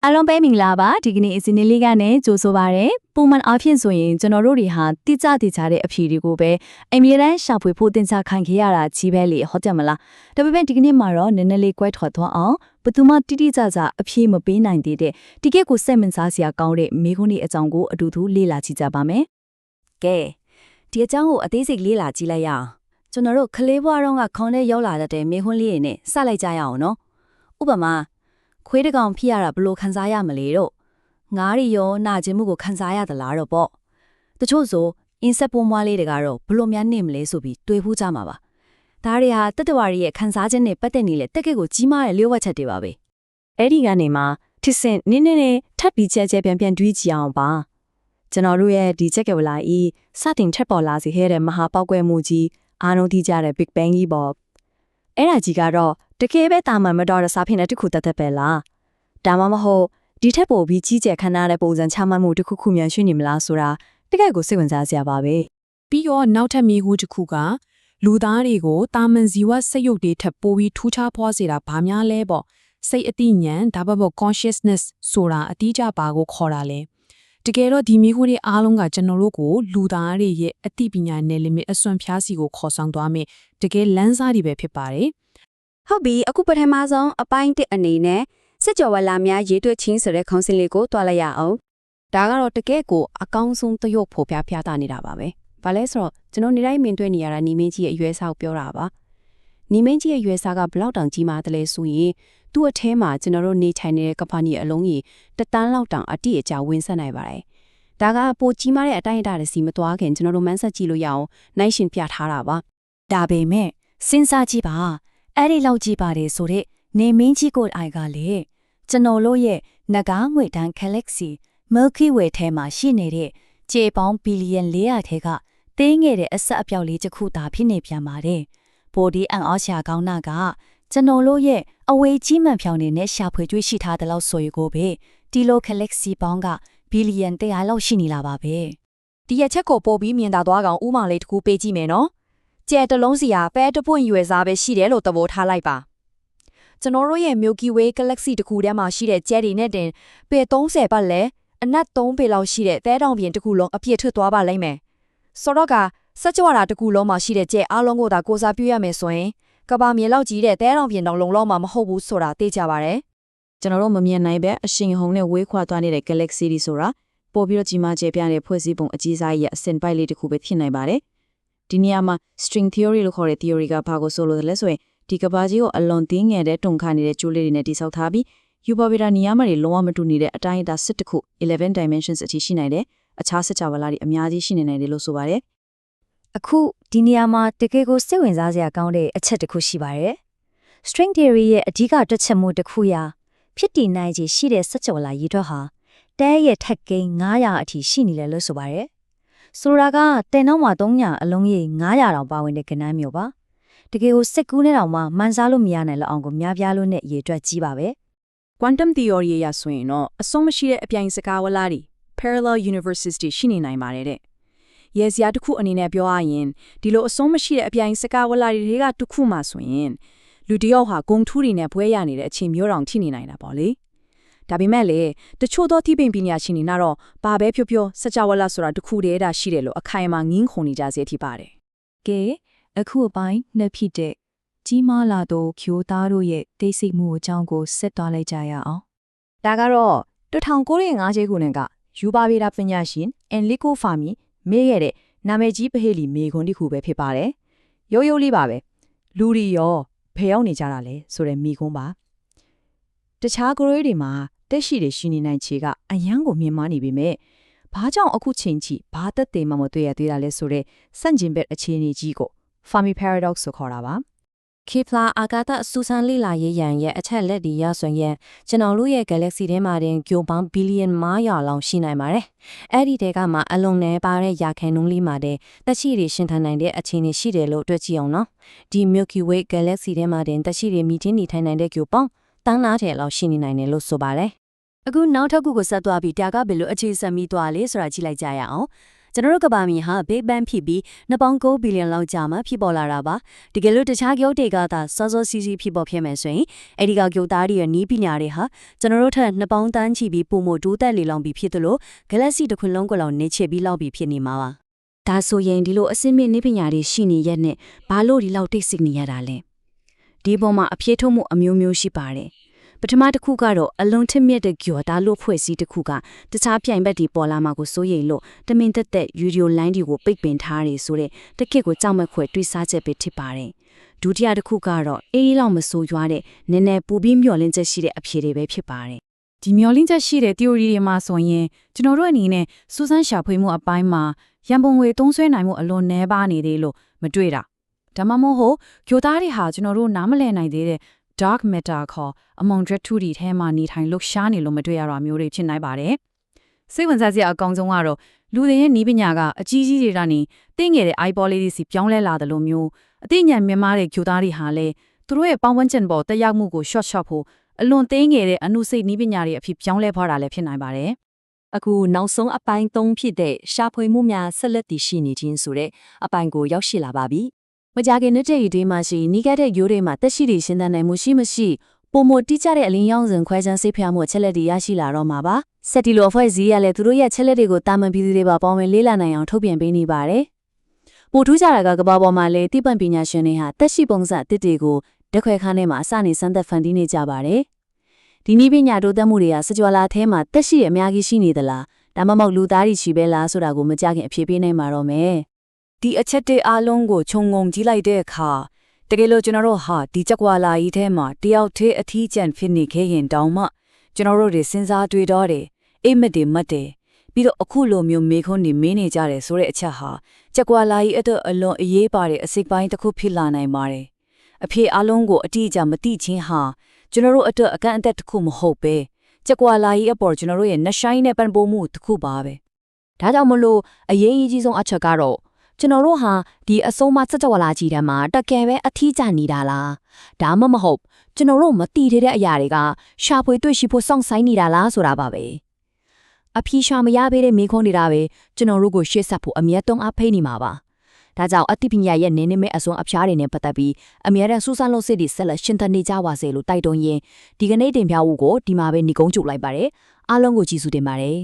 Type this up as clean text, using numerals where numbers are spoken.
အားလုံးပဲမင်္ဂလာပါဒီကနေ့အစီအစဉ်လေးကနေကြိုဆိုပါရစေပုံမှန်အားဖြင့်ဆိုရင်ကျွန်တော်တို့တွေဟာတိကျတည်ကြတဲ့အဖြေတွေကိုပဲအမြဲတမ်းရှာဖွေဖို့တင်စားခံခဲ့ရတာကြီးပဲလေဟုတ်တယ်မလားဒါပေမဲ့ဒီကနေ့မှာတော့နည်းနည်းလေးကွဲထွက်သွားအောင်ဘယ်သူမှတိတိကျကျအဖြေမပေးနိုင်သေးတဲ့ဒီကိကိုစိတ်ဝင်စားစရာကောင်းတဲ့မိခွန်းတွေအကြောင်းကိုအတူတူလေ့လာကြည့်ကြပါမယ်ကဲဒီအကြောင်းကိုအသေးစိတ်လေ့လာကြည့်လိုက်ရအောင်ကျွန်တော်တို့ခလေးဘွားတော့ကခေါင်းထဲရောက်လာတဲ့မိခွန်းလေးတွေနဲ့စလိုက်ကြရအောင်နော်ဥပမာခွေးတကောင်ဖြစ်ရတာဘလို့ခံစားရမလဲတော့ငါးရီရောနာကျင်မှုကိုခံစားရသလားတော့ပေါ့တချို့ဆိုအင်းဆက်ပုံမွားလေးတွေကတော့ဘလို့များနေမလဲဆိုပြီးတွေးဖူးကြမှာပါဒါတွေဟာတတဝရီရဲ့ခံစားချက်နဲ့ပတ်သက်နေတဲ့တက်ကက်ကိုကြီးမားတဲ့လျှို့ဝှက်ချက်တွေပါပဲအဲ့ဒီကနေမှထစ်စင်နင်းနေထပ်ပြီးကျဲပြန်တွေးကြည့်အောင်ပါကျွန်တော်တို့ရဲ့ဒီချက်ကဝလာဤစတင်ထက်ပေါ်လာစေခဲ့တဲ့မဟာပေါက်ကွဲမှုကြီးအားလုံးသိကြတဲ့ Big Bang ကြီးပေါ့အဲ့ဒါကြီးကတော့တကယ်ပဲတာမန်မတော်တဲ့စာဖြစ်တဲ့တစ်ခုတသက်ပဲလားဒါမှမဟုတ်ဒီထက်ပိုပြီးကြီးကျယ်ခမ်းနားတဲ့ပုံစံချမှတ်မှုတစ်ခုခုမြန်ရှိနေမလားဆိုတာတကယ်ကိုစိတ်ဝင်စားစရာပါပဲပြီးတော့နောက်ထပ်မိဟူးတစ်ခုကလူသားတွေကိုတာမန်ဇီဝစိတ်ရုပ်တွေထပ်ပိုပြီးထူးခြားဖွားစေတာဘာများလဲပေါ့စိတ်အသိဉာဏ်ဒါမှမဟုတ် consciousness ဆိုတာအတိအကျပါကိုခေါ်တာလဲတကယ်တော့ဒီမိဟူးတွေအားလုံးကကျွန်တော်တို့ကိုလူသားတွေရဲ့အသိပညာနယ်လိမိတ်အစွမ်းဖျားစီကိုခေါ်ဆောင်သွားမယ်တကယ်လမ်းစားတွေပဲဖြစ်ပါတယ်ဟုတ်ပြီအခုပထမဆုံးအပိုင်း1အနေနဲ့စစ်ကြောဝလာများရေးတွက်ချင်းဆိုတဲ့ခေါင်းစဉ်လေးကိုတွားလိုက်ရအောင်ဒါကတော့တကယ့်ကိုအကောင်းဆုံးသရုပ်ဖော်ပြတာနေတာပါပဲဘာလဲဆိုတော့ကျွန်တော်နေတိုင်းမြင်တွေ့နေရတာနီမင်းကြီးရဲ့အရွယ်စားကိုပြောတာပါနီမင်းကြီးရဲ့အရွယ်စားကဘလောက်တောင်ကြီးမားတယ်လဲဆိုရင်သူ့အထဲမှာကျွန်တော်တို့နေထိုင်နေတဲ့ကမ္ဘာကြီးအလုံးကြီးတတန်းလောက်တောင်အတိအကျဝင်ဆက်နိုင်ပါတယ်ဒါကပိုကြီးမားတဲ့အတိုင်းအတာတွေစီမသွားခင်ကျွန်တော်တို့မန်းဆက်ကြည့်လို့ရအောင်နိုင်ရှင်ပြထားတာပါဒါပေမဲ့စဉ်းစားကြည့်ပါအဲ့ဒီလောက်ကြီးပါတယ်ဆိုတဲ့နေမင်းကြီးကိုအိုင်ကလေကျွန်တော်တို့ရဲ့နဂါးငွေတန်း Galaxy Milky Way ထဲမှာရှိနေတဲ့ကျေပေါင်းဘီလီယံ400ထဲကတင်းငယ်တဲ့အဆက်အပြောက်လေးတစ်ခုသာဖြစ်နေပြန်ပါတယ်။ပိုဒီအန်အောရှာကောင်းနာကကျွန်တော်တို့ရဲ့အဝေးကြီးမှန်ဖြောင်းနေတဲ့ရှာဖွေတွေ့ရှိထားတဲ့လောက်ဆိုရကိုပဲဒီလို Galaxy ပေါင်းကဘီလီယံ100လောက်ရှိနေလာပါပဲ။ဒီရက်ချက်ကိုပို့ပြီးမြင်သာသွားကောင်ဥမောင်လေးတစ်ခုပေးကြည့်မယ်နော်။ကျဲတလုံးစီဟာပဲတပွင့်ရွယ်စားပဲရှိတယ်လို့သဘောထားလိုက်ပါ။ကျွန်တော်တို့ရဲ့ Milky Way Galaxy တခုထဲမှာရှိတဲ့ကျဲတွေနဲ့တင်ပေ30ပတ်လဲအနက်3ပေလောက်ရှိတဲ့သဲတောင်ပြင်တစ်ခုလုံးအပြည့်ထွက်သွားပါလိမ့်မယ်။ဆိုတော့ကစက်ကြွတာတစ်ခုလုံးမှာရှိတဲ့ကျဲအားလုံးကိုသာကိုစားပြုရမယ်ဆိုရင်ကဘာမြေလောက်ကြီးတဲ့သဲတောင်ပြင်တောင်လုံးလောက်မှာမဟုတ်ဘူးဆိုတာသိကြပါရယ်။ကျွန်တော်တို့မမြင်နိုင်ပဲအရှင်ဟုန်နဲ့ဝေးခွာသွားနေတဲ့ Galaxy တွေဆိုတာပို့ပြီးတော့ကြီးမားကျယ်ပြန့်တဲ့ဖွဲ့စည်းပုံအကြီးစားရဲ့အစင်ပိုက်လေးတစ်ခုပဲဖြစ်နိုင်ပါတယ်။ဒီနေရာမှာ string theory လို့ခေါ်တဲ့ theory ကဘာကိုဆိုလို့လဲဆိုရင်ဒီကဘာကြီးကိုအလွန်တင်းငယ်တဲ့တုံခါနေတဲ့ကျိုးလေးတွေနဲ့တိစောက်ထားပြီးယူပါဗီတာနီယာမတွေလုံးဝမတူနေတဲ့အတိုင်းအတာစစ်တခု11 dimensions အထိရှိနိုင်တယ်အခြားစကြဝဠာတွေအများကြီးရှိနေနိုင်တယ်လို့ဆိုပါတယ်အခုဒီနေရာမှာတကယ်ကိုစိတ်ဝင်စားစရာကောင်းတဲ့အချက်တစ်ခုရှိပါတယ် string theory ရဲ့အဓိကတွက်ချက်မှုတစ်ခုရာဖြစ်တည်နိုင်ခြေရှိတဲ့စကြဝဠာရည်ထွက်ဟာတဲရဲ့ထက်ကိန်း900အထိရှိနေတယ်လို့ဆိုပါတယ်ဆိုလိုတာကတင်တော့မှာ300အလုံးကြီး900တောင်ပါဝင်တဲ့ကဏ္ဍမျိုးပါတကယ်ကိုစစ်ကူးနေတောင်မှမှန်စားလို့မရနိုင်လောက်အောင်ကိုများပြားလို့နဲ့ရေတွက်ကြီးပါပဲ quantum theory ရဆိုရင်တော့အဆုံးမရှိတဲ့အပြိုင်စကားဝလာတွေ parallel universes တွေရှိနေနိုင်ပါတယ်တဲ့ရေစရာတစ်ခုအနေနဲ့ပြောရရင်ဒီလိုအဆုံးမရှိတဲ့အပြိုင်စကားဝလာတွေကတစ်ခုမှဆိုရင်လူတယောက်ဟာဂုံထူးတွေနဲ့ဘွဲရနေတဲ့အချိန်မျိုးတောင်ထိနေနိုင်တာပေါ့လေဒါပေမဲ့လေတချို့သောသိပ္ပံပညာရှင်တွေကတော့ဘာပဲပြောစကြဝဠာဆိုတာတစ်ခုတည်းဒါရှိတယ်လို့အခိုင်အမာငင်းခုန်နေကြစေဖြစ်ပါတယ်ကဲအခုအပိုင်းနှစ်ဖြစ်တဲ့ကြီးမားလာသောကျိုးသားတို့ရဲ့သိစိတ်မှုအကြောင်းကိုဆက်သွားလိုက်ကြရအောင်ဒါကတော့1905ခုနှစ်ကယူပါဗီတာပညာရှင်အန်လီကိုဖာမီမေးခဲ့တဲ့နာမည်ကြီးပဟေလီမေခွန်းတစ်ခုပဲဖြစ်ပါတယ်ရိုးရိုးလေးပါပဲလူတွေရောဘယ်ရောက်နေကြတာလဲဆိုတဲ့မေခွန်းပါတခြားကလေးတွေမှာတက်ရှိတွေရှိနေနိုင်ခြေကအယံကိုမြင်မနေပေမဲ့ဘာကြောင့်အခုချိန်ကြီးဘာသက်သေမှမတွေ့ရသေးတာလဲဆိုတဲ့စန့်ကျင်ဘက်အခြေအနေကြီးကို Fermi paradox ဆိုခေါ်တာပါKepler အာကာသစူးစမ်းလေ့လာရေးရန်ရဲ့အချက်လက်တွေရဆိုရင်ကျွန်တော်တို့ရဲ့ Galaxy ထဲမှာတင်ဂိုပေါင်းဘီလီယံ900လောက်ရှိနိုင်ပါတယ်။အဲ့ဒီတဲကမှအလုံးနဲ့ပါတဲ့ရာခိုင်နှုန်းလေးမှာတဲ့တက်ရှိတွေရှင်ထန်နိုင်တဲ့အခြေအနေရှိတယ်လို့တွေ့ကြည့်အောင်နော်။ဒီ Milky Way Galaxy ထဲမှာတင်တက်ရှိတွေမြင့်ချင်းနေထိုင်နိုင်တဲ့ဂိုပေါင်းတန်းနာထဲလောက်ရှိနေနိုင်တယ်လို့ဆိုပါတယ် အခုနောက်ထပ်ခုကိုဆက်သွားပြီးဒါကဘယ်လိုအခြေဆက်မိသွားလဲဆိုတာကြည့်လိုက်ကြရအောင်ကျ ကျွန်တော်တို့ကဘာမီဟာ Big Bang ဖြစ်ပြီး2.9 billion လောက်ကြာမှဖြစ်ပေါ်လာတာပါတကယ်လို့တခြားဂြိုဟ်တွေကသာစောစောစီးစီးဖြစ်ပေါ်ဖြစ်မယ်ဆိုရင်အဲ့ဒီကဂြိုဟ်သားတွေရဲ့နီးပညာတွေဟာကျွန်တော်တို့ထက်2,000 တန်းချီပြီးပုံမတိုးတက်လေလောင်ပြီးဖြစ်သလို galaxy တစ်ခုလုံးကလောင်နေချပြီးလောက်ပြီးဖြစ်နေမှာပါဒါဆိုရင်ဒီလိုအစင်းမြင့်နည်းပညာတွေရှိနေရက်နဲ့ဘာလို့ဒီလောက်တိတ်ဆိတ်နေရတာလဲဒီပေါ်မှာအပြေထုတ်မှုအမျိုးမျိုးရှိပါတယ်ပထမတစ်ခုကတော့အလုံးထက်မြက်တဲ့ကြော်သားလို့ဖွဲ့စည်းတစ်ခုကတခြားပြိုင်ဘက်ဒီပေါ်လာမှာကိုစိုးရိမ်လို့တမင်သက်သက်ယူဒီယိုလိုင်းတွေကိုပိတ်ပင်ထားတယ်ဆိုတဲ့တကစ်ကိုကြောက်မက်ခွဲတွေးစားချက်ပဲဖြစ်ပါတယ်ဒုတိယတစ်ခုကတော့အေးလောက်မဆိုးရွားတဲ့နည်းနည်းပူပြီးမျောလင်းချက်ရှိတဲ့အဖြေတွေပဲဖြစ်ပါတယ် ဒီမျောလင်းချက်ရှိတဲ့ theory တွေမှာဆိုရင်ကျွန်တော်တို့အနေနဲ့စူးစမ်းရှာဖွေမှုအပိုင်းမှာရန်ပုံငွေသုံးစွဲနိုင်မှုအလွန်နည်းပါးနေသေးလို့မတွေ့တာဒါမှမဟုတ်ဂြိုဟ်သားတွေဟာကျွန်တော်တို့နားမလည်နိုင်သေးတဲ့ dark matter ခေါ်အမောင်ဒရက်ထူတွေထဲမှာနေထိုင်လှုပ်ရှားနေလို့မတွေ့ရတာမျိုးတွေဖြစ်နိုင်ပါတယ်စိတ်ဝင်စားစရာအကောင်ဆုံးကတော့လူတွေရဲ့နီးပညာကအကြီးကြီးတွေကနေတင်းငယ်တဲ့ eyeball လေးတွေစီပြောင်းလဲလာတယ်လို့မျိုးအသိဉာဏ်မြင့်မားတဲ့ဂြိုဟ်သားတွေဟာလည်းသူတို့ရဲ့ပေါင်းဝန်းကျင်ပေါ်တက်ရောက်မှုကို short ဖို့အလွန်သေးငယ်တဲ့အနုစိတ်နီးပညာတွေအဖြစ်ပြောင်းလဲဖွာတာလည်းဖြစ်နိုင်ပါတယ် အခုနောက်ဆုံးအပိုင်း3ဖြစ်တဲ့ရှာဖွေမှုများဆက်လက်တည်ရှိနေခြင်းဆိုတဲ့အပိုင်းကိုရောက်ရှိလာပါပြီ။မကြခင်နှစ်တည်းတွေမှာရှိနီးကပ်တဲ့ရိုးတွေမှာတက်ရှိတွေရှင်းသန်နိုင်မှုရှိမရှိပုံမတိကျတဲ့အလင်းရောင်စဉ်ခွဲခြမ်းစိတ်ဖျားမှုချက်လက်တွေရရှိလာတော့မှာပါ။ဆက်တီလိုအဖွဲ့အစည်းရလည်းသူတို့ရဲ့ချက်လက်တွေကိုတာမန်ပြည်သူတွေပါပေါင်းဝင်လေးလာနိုင်အောင်ထုတ်ပြန်ပေးနေပါတယ်။ပို့ထူးကြတာကကဘာပေါ်မှာလည်းတိပံပညာရှင်တွေဟာတက်ရှိပုံစံအသစ်တွေကိုတက်ခွဲခန်းထဲမှာအစနေစမ်းသပ်ဖန်တီးနေကြပါတယ်။ဒီနည်းပညာတိုးတက်မှုတွေကစကြဝဠာထဲမှာတက်ရှိအများကြီးရှိနေသလားဒါမှမဟုတ်လူသားတွေရှိပဲလားဆိုတာကိုမကြခင်အဖြေပေးနိုင်မှာတော့မယ်ဒီအချက်တွေအားလုံးကိုခြုံငုံကြည့်လိုက်တဲ့အခါတကယ်လို့ကျွန်တော်တို့ဟာဒီကြက်ကွာလာကြီးထဲမှာတယောက်တည်းအထီးကျန်ဖြစ်နေခဲ့ရင်တောင်မှကျွန်တော်တို့တွေစဉ်းစားတွေးတော့တယ်အိမ်မက်တွေမှတ်တယ်ပြီးတော့အခုလိုမျိုးမေခွန်းတွေမင်းနေကြတယ်ဆိုတဲ့အချက်ဟာကြက်ကွာလာကြီးအတွက်အလွန်အရေးပါတဲ့အစိတ်ပိုင်းတစ်ခုဖြစ်လာနိုင်ပါတယ်အဖြေအားလုံးကိုအတိအကျမသိချင်းဟာကျွန်တော်တို့အတွက်အကန့်အသတ်တစ်ခုမဟုတ်ပဲကြက်ကွာလာကြီးအပေါ်ကျွန်တော်တို့ရဲ့နှဆိုင်နဲ့ပန်ပိုးမှုတစ်ခုပါပဲဒါကြောင့်မလို့အရေးကြီးဆုံးအချက်ကတော့ကျွန်တော်တို့ဟာဒီအစုံမစကြဝဠာကြီးထဲမှာတကယ်ပဲအထီးကျန်နေတာလားဒါမှမဟုတ်ကျွန်တော်တို့မသိသေးတဲ့အရာတွေကရှာဖွေတွေ့ရှိဖို့စောင့်ဆိုင်နေတာလားဆိုတာပါပဲအဖြေရှာမရပေးတဲ့မိခွန်းနေတာပဲကျွန်တော်တို့ကိုရှေ့ဆက်ဖို့အမြဲတုံးအားဖိနေမှာပါဒါကြောင့်အသိပညာရဲ့နင်းနေမဲ့အစွမ်းအဖျားတွေနဲ့ပတ်သက်ပြီးအမြဲတမ်းစူးစမ်းလို့စစ်တွေဆက်လက်ရှင်သန်နေကြပါစေလို့တိုက်တွန်းရင်းဒီကနေ့တင်ပြမှုကိုဒီမှာပဲညီကုန်းချုပ်လိုက်ပါတယ်အားလုံးကိုကျေးဇူးတင်ပါတယ်